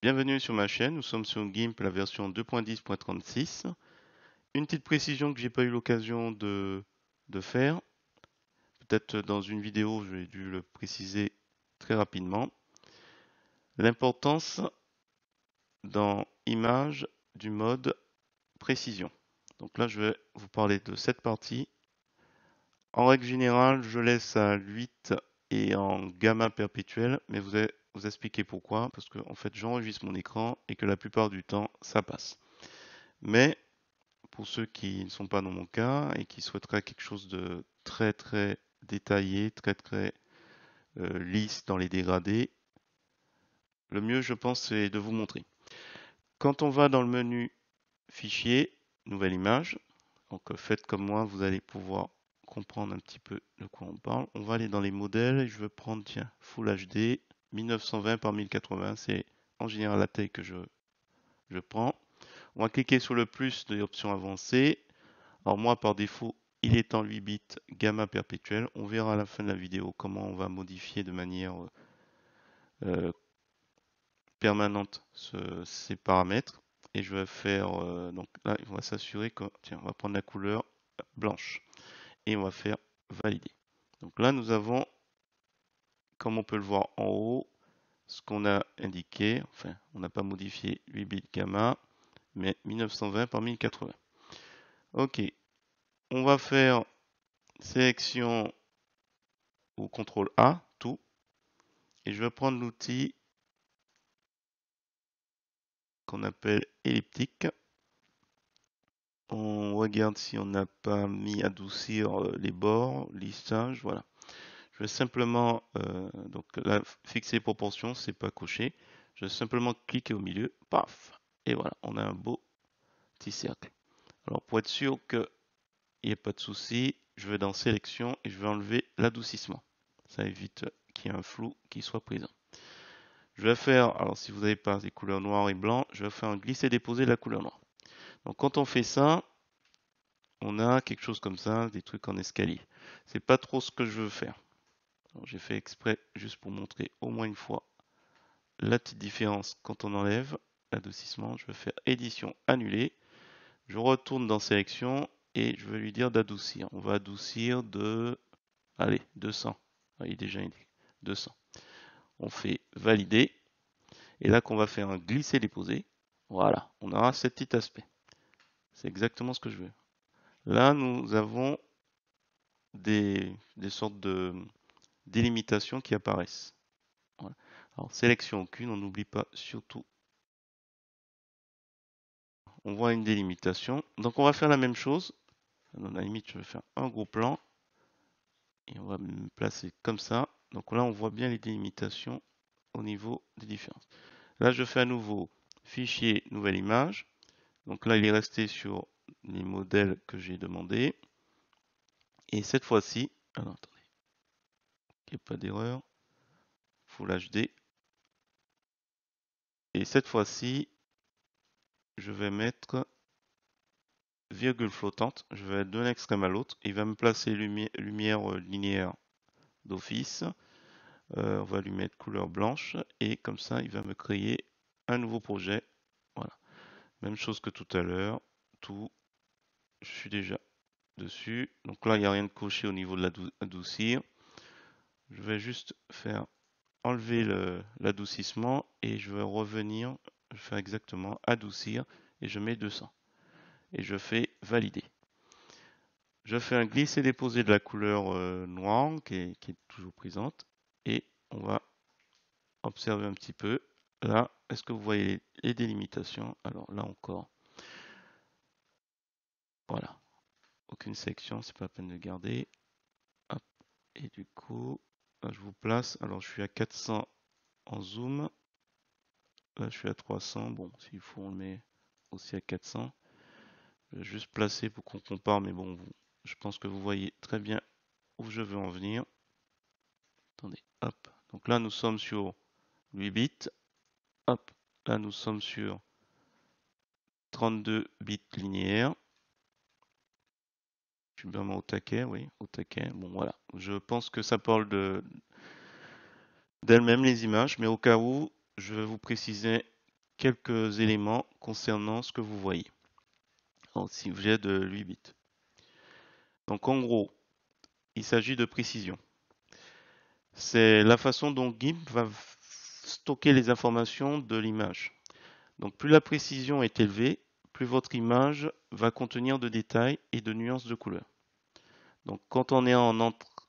Bienvenue sur ma chaîne, nous sommes sur GIMP la version 2.10.36. Une petite précision que j'ai pas eu l'occasion de faire, peut-être dans une vidéo j'ai dû le préciser très rapidement. L'importance dans Image du mode précision. Donc là je vais vous parler de cette partie. En règle générale je laisse à 8 et en gamma perpétuel, mais vous allez vous expliquer pourquoi, parce que en fait j'enregistre mon écran et que la plupart du temps ça passe. Mais pour ceux qui ne sont pas dans mon cas et qui souhaiteraient quelque chose de très détaillé, très lisse dans les dégradés, le mieux je pense c'est de vous montrer. Quand on va dans le menu Fichier, Nouvelle image, donc faites comme moi, vous allez pouvoir comprendre un petit peu de quoi on parle. On va aller dans les modèles et je vais prendre tiens, Full HD 1920 par 1080, c'est en général la taille que je prends. On va cliquer sur le plus de l'option avancée. Alors moi, par défaut, il est en 8 bits gamma perpétuel. On verra à la fin de la vidéo comment on va modifier de manière euh, permanente ces paramètres. Et je vais faire, donc là, on va s'assurer que, tiens, on va prendre la couleur blanche et on va faire valider. Donc là, nous avons, comme on peut le voir en haut, ce qu'on a indiqué. Enfin, on n'a pas modifié 8 bits gamma, mais 1920 par 1080. Ok, on va faire sélection ou CTRL A, tout. Et je vais prendre l'outil qu'on appelle elliptique. On regarde si on n'a pas mis adoucir les bords, lissage, voilà. Je vais simplement, donc là, fixer proportion, c'est pas coché. Je vais simplement cliquer au milieu, paf, et voilà, on a un beau petit cercle. Alors pour être sûr qu'il n'y ait pas de souci, je vais dans sélection et je vais enlever l'adoucissement. Ça évite qu'il y ait un flou qui soit présent. Je vais faire, alors si vous n'avez pas des couleurs noires et blancs, je vais faire un glisser-déposer de la couleur noire. Donc quand on fait ça, on a quelque chose comme ça, des trucs en escalier. C'est pas trop ce que je veux faire. J'ai fait exprès juste pour montrer au moins une fois la petite différence quand on enlève l'adoucissement. Je vais faire édition annuler. Je retourne dans sélection et je vais lui dire d'adoucir. On va adoucir de, allez, 200. Il est déjà indiqué, 200. On fait valider. Et là qu'on va faire un glisser-déposer. Voilà, on aura ce petit aspect. C'est exactement ce que je veux. Là, nous avons des sortes de délimitations qui apparaissent. Voilà. Alors, sélection aucune, on n'oublie pas surtout. On voit une délimitation. Donc, on va faire la même chose. À la limite, je vais faire un gros plan. Et on va me placer comme ça. Donc là, on voit bien les délimitations au niveau des différences. Là, je fais à nouveau fichier, nouvelle image. Donc là, il est resté sur les modèles que j'ai demandé. Et cette fois-ci, alors attendez, qu'il n'y ait pas d'erreur, Full HD. Et cette fois-ci, je vais mettre virgule flottante. Je vais d'un extrême à l'autre. Il va me placer lumière linéaire d'office. On va lui mettre couleur blanche. Et comme ça, il va me créer un nouveau projet. Voilà. Même chose que tout à l'heure. Tout. Je suis déjà dessus. Donc là, il n'y a rien de coché au niveau de l'adoucir. Je vais juste faire enlever l'adoucissement et je vais revenir, je fais exactement adoucir et je mets 200 et je fais valider. Je fais un glisser-déposer de la couleur noire qui est toujours présente et on va observer un petit peu. Là, est-ce que vous voyez les délimitations? Alors là encore, voilà, aucune section, c'est pas la peine de garder. Hop. Et du coup, là, je vous place. Alors je suis à 400 en zoom. Là, je suis à 300. Bon, s'il faut, on le met aussi à 400. Je vais juste placer pour qu'on compare, mais bon, je pense que vous voyez très bien où je veux en venir. Attendez, hop. Donc là, nous sommes sur 8 bits. Hop, là, nous sommes sur 32 bits linéaires. Je suis vraiment au taquet, oui, au taquet. Bon, voilà. Je pense que ça parle d'elles-mêmes, les images, mais au cas où, je vais vous préciser quelques éléments concernant ce que vous voyez. Donc, si j'ai de 8 bits. Donc en gros, il s'agit de précision. C'est la façon dont GIMP va stocker les informations de l'image. Donc plus la précision est élevée, plus votre image va contenir de détails et de nuances de couleurs. Donc quand on est en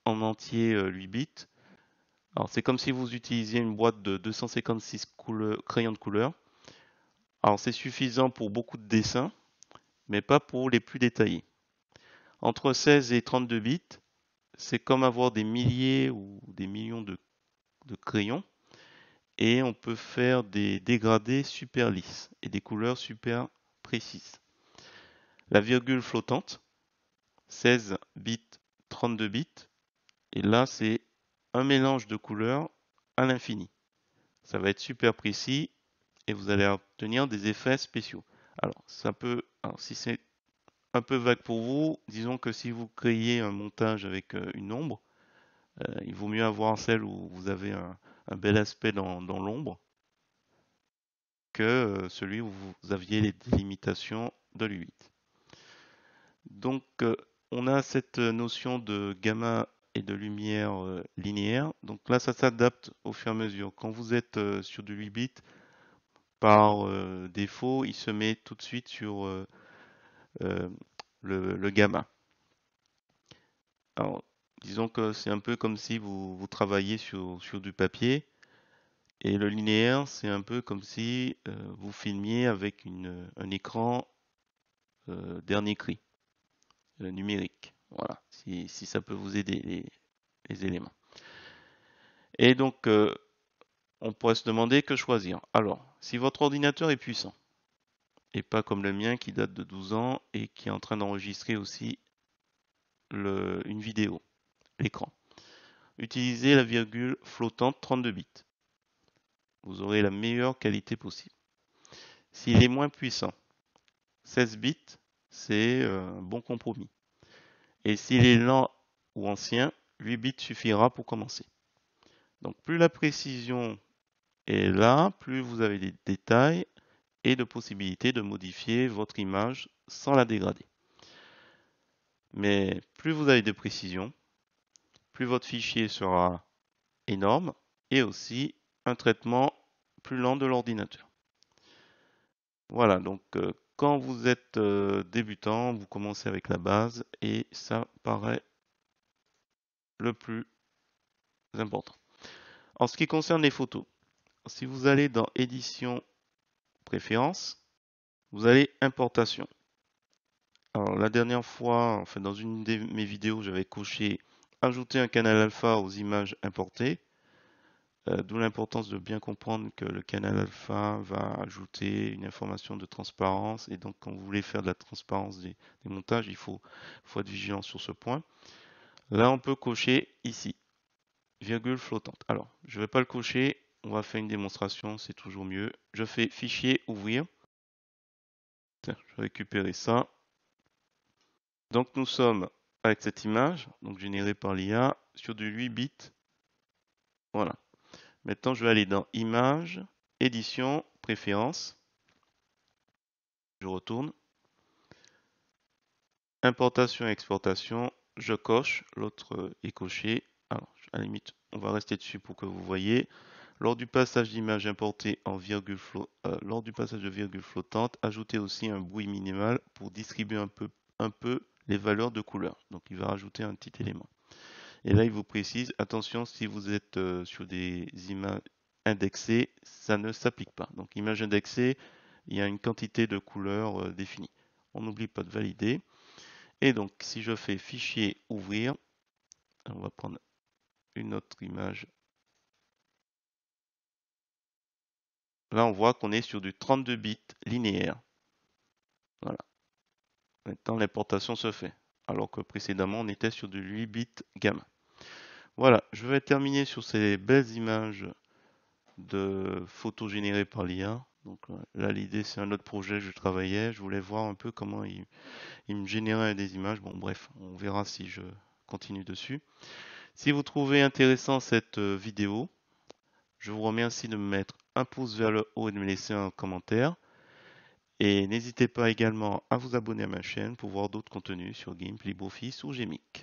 entier 8 bits, alors c'est comme si vous utilisiez une boîte de 256 crayons de couleur. Alors c'est suffisant pour beaucoup de dessins, mais pas pour les plus détaillés. Entre 16 et 32 bits, c'est comme avoir des milliers ou des millions de crayons et on peut faire des dégradés super lisses et des couleurs super précises. La virgule flottante, 16 bits, 32 bits, et là c'est un mélange de couleurs à l'infini. Ça va être super précis et vous allez obtenir des effets spéciaux. Alors, si c'est un peu vague pour vous, disons que si vous créez un montage avec une ombre, il vaut mieux avoir celle où vous avez un bel aspect dans l'ombre que celui où vous aviez les délimitations de l'U8. Donc, on a cette notion de gamma et de lumière linéaire. Donc là, ça s'adapte au fur et à mesure. Quand vous êtes sur du 8 bits, par défaut, il se met tout de suite sur le gamma. Alors, disons que c'est un peu comme si vous travaillez sur du papier. Et le linéaire, c'est un peu comme si vous filmiez avec un écran dernier cri, numérique. Voilà, si ça peut vous aider les éléments. Et donc, on pourrait se demander que choisir. Alors, si votre ordinateur est puissant, et pas comme le mien qui date de 12 ans et qui est en train d'enregistrer aussi une vidéo, l'écran, utilisez la virgule flottante 32 bits. Vous aurez la meilleure qualité possible. S'il est moins puissant, 16 bits, c'est un bon compromis. Et s'il est lent ou ancien, 8 bits suffira pour commencer. Donc plus la précision est là, plus vous avez des détails et de possibilités de modifier votre image sans la dégrader. Mais plus vous avez de précision, plus votre fichier sera énorme et aussi un traitement plus lent de l'ordinateur. Voilà, donc quand vous êtes débutant, vous commencez avec la base et ça paraît le plus important. En ce qui concerne les photos, si vous allez dans Édition, Préférences, vous allez Importation. Alors la dernière fois, enfin dans une de mes vidéos, j'avais coché Ajouter un canal alpha aux images importées. D'où l'importance de bien comprendre que le canal alpha va ajouter une information de transparence. Et donc, quand vous voulez faire de la transparence des montages, il faut être vigilant sur ce point. Là, on peut cocher ici, virgule flottante. Alors, je ne vais pas le cocher. On va faire une démonstration, c'est toujours mieux. Je fais Fichier, Ouvrir. Tiens, je vais récupérer ça. Donc, nous sommes avec cette image, donc générée par l'IA, sur du 8 bits. Voilà. Maintenant, je vais aller dans Images, Édition, Préférences. Je retourne. Importation et exportation, je coche, l'autre est coché. Alors, à la limite, on va rester dessus pour que vous voyez. Lors du passage d'image importée en virgule lors du passage de virgule flottante, ajoutez aussi un bruit minimal pour distribuer un peu les valeurs de couleur. Donc, il va rajouter un petit élément. Et là, il vous précise, attention, si vous êtes sur des images indexées, ça ne s'applique pas. Donc, image indexée, il y a une quantité de couleurs définie. On n'oublie pas de valider. Et donc, si je fais Fichier, Ouvrir, on va prendre une autre image. Là, on voit qu'on est sur du 32 bits linéaire. Voilà. Maintenant, l'importation se fait. Alors que précédemment, on était sur du 8 bits gamma. Voilà, je vais terminer sur ces belles images de photos générées par l'IA. Donc là, l'idée, c'est un autre projet que je travaillais. Je voulais voir un peu comment il me générait des images. Bon, bref, on verra si je continue dessus. Si vous trouvez intéressant cette vidéo, je vous remercie de me mettre un pouce vers le haut et de me laisser un commentaire. Et n'hésitez pas également à vous abonner à ma chaîne pour voir d'autres contenus sur GIMP, LibreOffice ou Gmic.